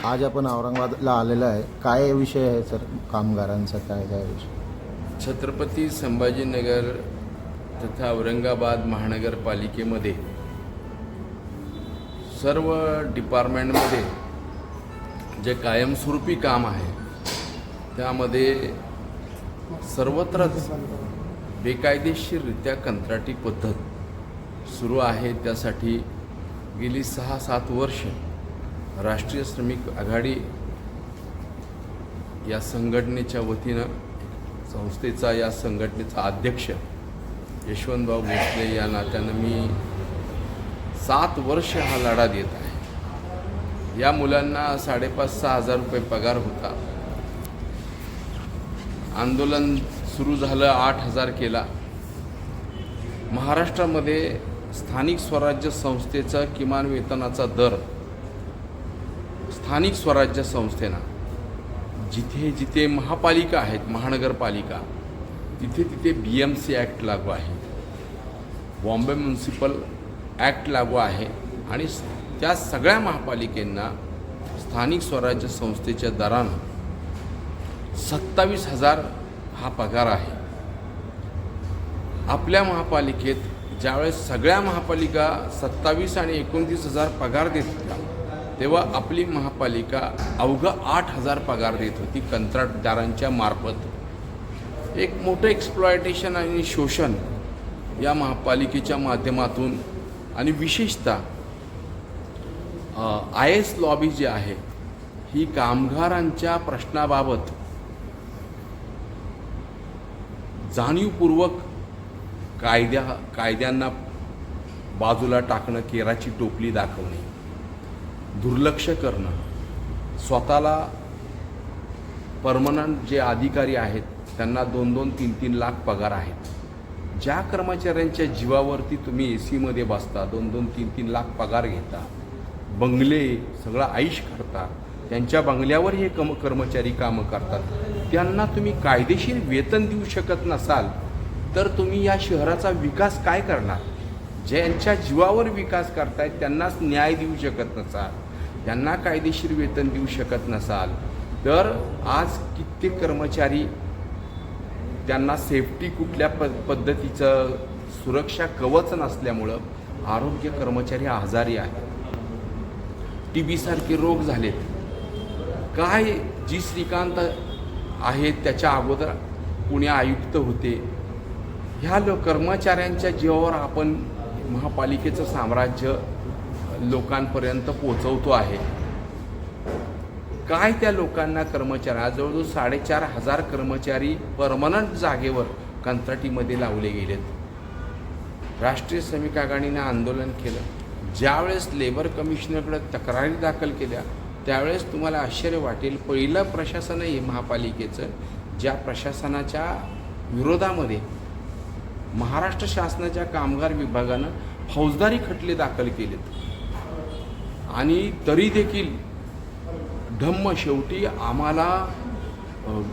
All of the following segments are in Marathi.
आज आपण औरंगाबादला आलेला आहे. काय विषय आहे सर कामगारांचा? काय काय विषय? छत्रपती संभाजीनगर तथा औरंगाबाद महानगरपालिकेमध्ये सर्व डिपार्टमेंटमध्ये जे कायमस्वरूपी काम आहे त्यामध्ये सर्वत्रच बेकायदेशीररित्या कंत्राटी पद्धत सुरू आहे. त्यासाठी गेली 6-7 वर्ष राष्ट्रीय श्रमिक आघाडी या संघटनेच्या वतीनं संस्थेचा या संघटनेचा अध्यक्ष यशवंतभाऊ भोसले या नात्यानं मी 7 वर्ष हा लढा देत आहे. या मुलांना 5,500-6 हजार रुपये पगार होता. आंदोलन सुरू झालं, 8,000 केला. महाराष्ट्रामध्ये स्थानिक स्वराज्य संस्थेचा किमान वेतनाचा दर स्थानिक स्वराज्य संस्थेनं जिथे जिथे महापालिका आहेत, महानगरपालिका, तिथे तिथे BMC ॲक्ट लागू आहे, बॉम्बे म्युनिसिपल ॲक्ट लागू आहे आणि त्या सगळ्या महापालिकेंना स्थानिक स्वराज्य संस्थेच्या दरानं 27,000 हा पगार आहे. आपल्या महापालिकेत ज्यावेळेस सगळ्या महापालिका 27 आणि 29,000 पगार देत होत्या, तेव्हा आपली महापालिका अवघं 8,000 पगार देत होती कंत्राटदारांच्या मार्फत. एक मोठं एक्सप्लॉयटेशन आणि शोषण या महापालिकेच्या माध्यमातून आणि विशेषतः IS लॉबी जी आहे ही कामगारांच्या प्रश्नाबाबत जाणीवपूर्वक कायद्यांना बाजूला टाकणं, केराची टोपली दाखवणे, दुर्लक्ष करणं, स्वतःला परमनंट जे अधिकारी आहेत त्यांना 2-2, 3-3 लाख पगार आहेत. ज्या कर्मचाऱ्यांच्या जीवावरती तुम्ही AC मध्ये बसता, 2-2, 3-3 लाख पगार घेता, बंगले सगळं आईश करता, त्यांच्या बंगल्यावर हे कर्मचारी कामं करतात, त्यांना तुम्ही कायदेशीर वेतन देऊ शकत नसाल तर तुम्ही या शहराचा विकास काय करणार? ज्यांच्या जीवावर विकास करतायत त्यांनाच न्याय देऊ शकत नसाल, त्यांना कायदेशीर वेतन देऊ शकत नसाल तर आज कित्येक कर्मचारी त्यांना सेफ्टी कुठल्या पद्धतीचं सुरक्षा कवच नसल्यामुळं आरोग्य कर्मचारी आजारी आहेत. TB सारखे रोग झालेत. काय जी श्रीकांत आहेत त्याच्या अगोदर पुणे आयुक्त होते. ह्या कर्मचाऱ्यांच्या जीवावर आपण महापालिकेचं साम्राज्य लोकांपर्यंत पोचवतो आहे. काय त्या लोकांना कर्मचारी जवळजवळ 4,500 कर्मचारी परमनंट जागेवर कंत्राटीमध्ये लावले गेलेत. राष्ट्रीय श्रमिक आघाडीने आंदोलन केलं. ज्यावेळेस लेबर कमिशनरकडे तक्रारी दाखल केल्या त्यावेळेस तुम्हाला आश्चर्य वाटेल, पहिलं प्रशासन आहे महापालिकेचं ज्या प्रशासनाच्या विरोधामध्ये महाराष्ट्र शासनाच्या कामगार विभागानं फौजदारी खटले दाखल केलेत आणि तरी देखील धम्म शेवटी आम्हाला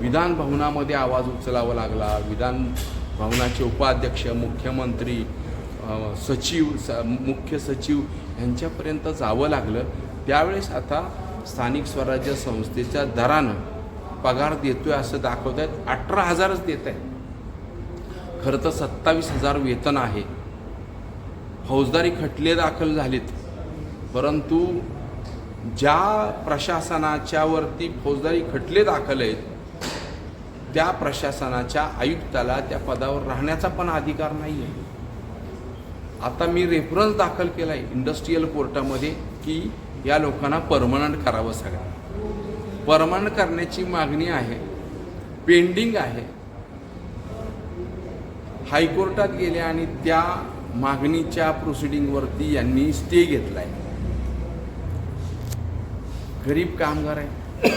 विधान भवनामध्ये आवाज उचलावा लागला. विधान भवनाचे उपाध्यक्ष, मुख्यमंत्री, मुख्य सचिव यांच्यापर्यंत जावं लागलं. त्यावेळेस आता स्थानिक स्वराज्य संस्थेच्या दरानं पगार देतोय असं दाखवत आहेत. 18,000च देत आहे. खरं तर 27,000 वेतन आहे. फौजदारी खटले दाखल झालेत, परंतु ज्या प्रशासनाच्या वरती फौजदारी खटले दाखल आहेत त्या प्रशासनाच्या आयुक्ताला त्या पदावर राहण्याचा पण अधिकार नाही आहे. आता मी रेफरन्स दाखल केला आहे इंडस्ट्रियल कोर्टामध्ये की या लोकांना परमनंट करावं. सगळं परमनंट करण्याची मागणी आहे, पेंडिंग आहे. हायकोर्टात गेले आणि त्या मागणीच्या प्रोसिडिंगवरती यांनी स्टे घेतला आहे. गरीब कामगार आहे,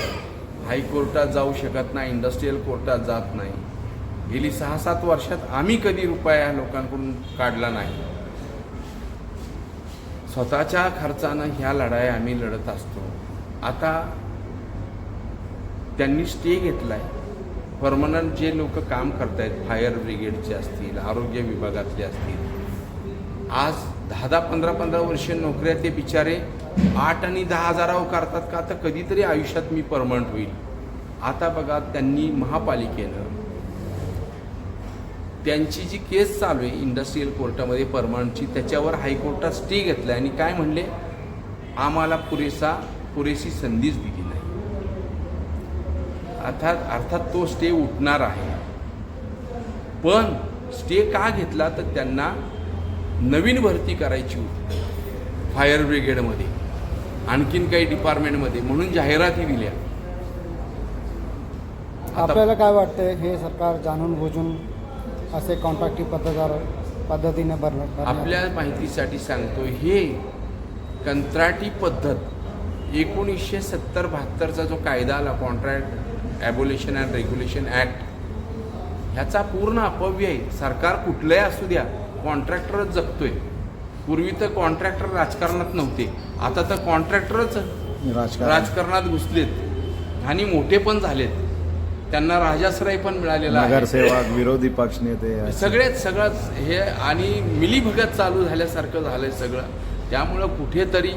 हायकोर्टात जाऊ शकत नाही, इंडस्ट्रियल कोर्टात जात नाही. गेली 6-7 वर्षात आम्ही कधी रुपया लोकांकडून काढला नाही. स्वतःच्या खर्चानं ह्या लढाई आम्ही लढत असतो. आता त्यांनी स्टे घेतला आहे. परमनंट जे लोक काम करत आहेत, फायर ब्रिगेडचे असतील, आरोग्य विभागातले असतील, आज 10-15 वर्ष नोकऱ्या ते बिचारे 8 आणि 10 हजारावर करतात का, तर कधीतरी आयुष्यात मी परमनंट होईल. आता बघा, त्यांनी महापालिकेनं त्यांची जी केस चालू आहे इंडस्ट्रियल कोर्टामध्ये परमनंटची, त्याच्यावर हायकोर्टात स्टे घेतला आणि काय म्हणले, आम्हाला पुरेशी संधीच दिली नाही. अर्थात तो स्टे उठणार आहे. पण स्टे का घेतला, तर त्यांना नवीन भरती करायची होती फायर ब्रिगेडमध्ये, आणखीन काही डिपार्टमेंटमध्ये, म्हणून जाहिराती दिल्या. आपल्याला काय वाटतंय, हे सरकार जाणून बुजून असे कॉन्ट्रॅक्टी पद्धतीने भरणार? आपल्या माहितीसाठी सांगतो, हे कंत्राटी पद्धत 1970-72चा जो कायदा आला, कॉन्ट्रॅक्ट ॲबोलिशन अँड रेग्युलेशन ॲक्ट, ह्याचा पूर्ण अपव्यय आहे. सरकार कुठलंही असू द्या, कॉन्ट्रॅक्टरच जगतोय. पूर्वी तर कॉन्ट्रॅक्टर राजकारणात नव्हते, आता तर कॉन्ट्रॅक्टरच राजकारणात घुसलेत आणि मोठे पण झालेत. त्यांना राजाश्रय पण मिळालेला आहे, नगरसेवक, विरोधी पक्षनेते, सगळंच हे, आणि मिलीभगत चालू झाल्यासारखं झालंय सगळं. त्यामुळं कुठेतरी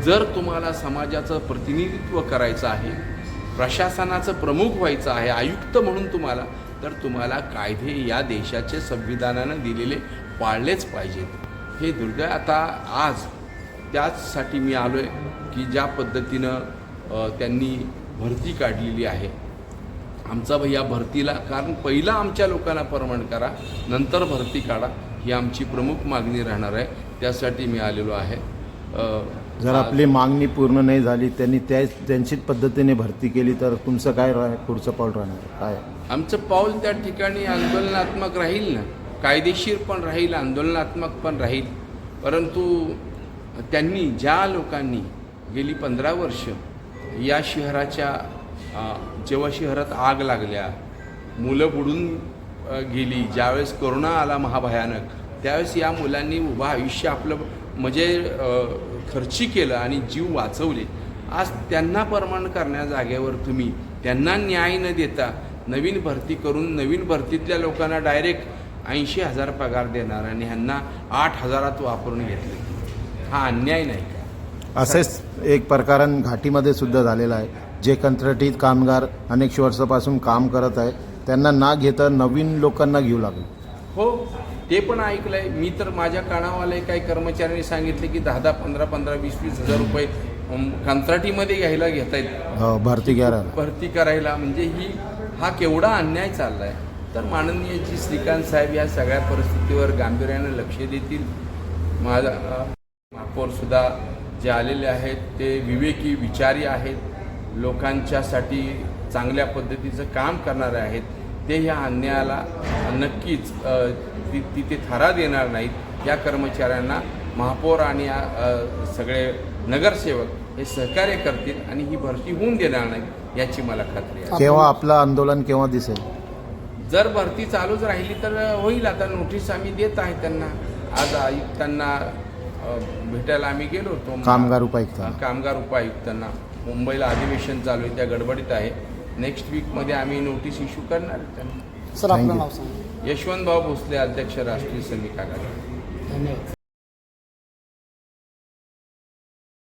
जर तुम्हाला समाजाचं प्रतिनिधित्व करायचं आहे, प्रशासनाचं प्रमुख व्हायचं आहे, आयुक्त म्हणून तुम्हाला, तर तुम्हाला कायदे या देशाचे संविधानानं दिलेले पाळलेच पाहिजेत. हे दुर्दैव. आता आज त्याचसाठी मी आलो आहे की ज्या पद्धतीनं त्यांनी भरती काढलेली आहे, आमचा भैया भरतीला, कारण पहिला आमच्या लोकांना परमनंट करा, नंतर भरती काढा, ही आमची प्रमुख मागणी राहणार आहे. त्यासाठी मी आलेलो आहे. जर आपली मागणी पूर्ण नाही झाली, त्यांनी त्यांचीच पद्धतीने भरती केली, तर तुमचं काय पुढचं पाऊल राहणार? काय आमचं पाऊल त्या ठिकाणी आंदोलनात्मक राहील ना, कायदेशीर पण राहील, आंदोलनात्मक पण राहील. परंतु त्यांनी, ज्या लोकांनी गेली 15 वर्ष या शहराच्या, जेव्हा शहरात आग लागल्या, मुलं बुडून गेली, ज्यावेळेस कोरोना आला महाभयानक, त्यावेळेस या मुलांनी उभं आयुष्य आपलं म्हणजे खर्ची केलं आणि जीव वाचवले. आज त्यांना परमनंट करण्या जागेवर तुम्ही त्यांना न्याय न देता नवीन भरती करून नवीन भरतीतल्या लोकांना डायरेक्ट 80,000 पगार देणार आणि ह्यांना 8,000 वापरून घेतले. हा अन्याय नाही का? असेच एक प्रकरण घाटीमध्ये सुद्धा झालेलं आहे. जे कंत्राटी कामगार अनेक वर्षापासून काम करत आहे, त्यांना ना घेता नवीन लोकांना घेऊ लागले. हो, ते पण ऐकलंय मी. तर माझ्या कानावाले काही कर्मचाऱ्यांनी सांगितले की 10-10, 15-15, 20-20 हजार रुपये कंत्राटीमध्ये घ्यायला घेतायत भरती करायला. म्हणजे हा केवढा अन्याय चाललाय. तर माननीय जी श्रीकांत साहेब या सगळ्या परिस्थितीवर गांभीर्याने लक्ष देतील. माझा महापौरसुद्धा जे आलेले आहेत ते विवेकी, विचारी आहेत, लोकांच्यासाठी चांगल्या पद्धतीचं काम करणारे आहेत. ते ह्या अन्यायाला नक्कीच तिथे थारा देणार नाहीत. या कर्मचाऱ्यांना महापौर आणि सगळे नगरसेवक हे सहकार्य करतील आणि ही भरती होऊन देणार नाही याची मला खात्री आहे. केव्हा आपलं आंदोलन केव्हा दिसेल? जर भरती चालूच राहिली तर होईल. आता नोटीस आम्ही देत आहे त्यांना. आज आयुक्तांना भेटायला आम्ही गेलो होतो, कामगार उपायुक्तांना. मुंबईला अधिवेशन चालू आहे, त्या गडबडीत आहे. नेक्स्ट वीकमध्ये आम्ही नोटीस इश्यू करणार त्यांना. सर, आपलं नाव सांगा. यशवंतभाऊ भोसले, अध्यक्ष, राष्ट्रीय श्रमिक आघाडी. धन्यवाद.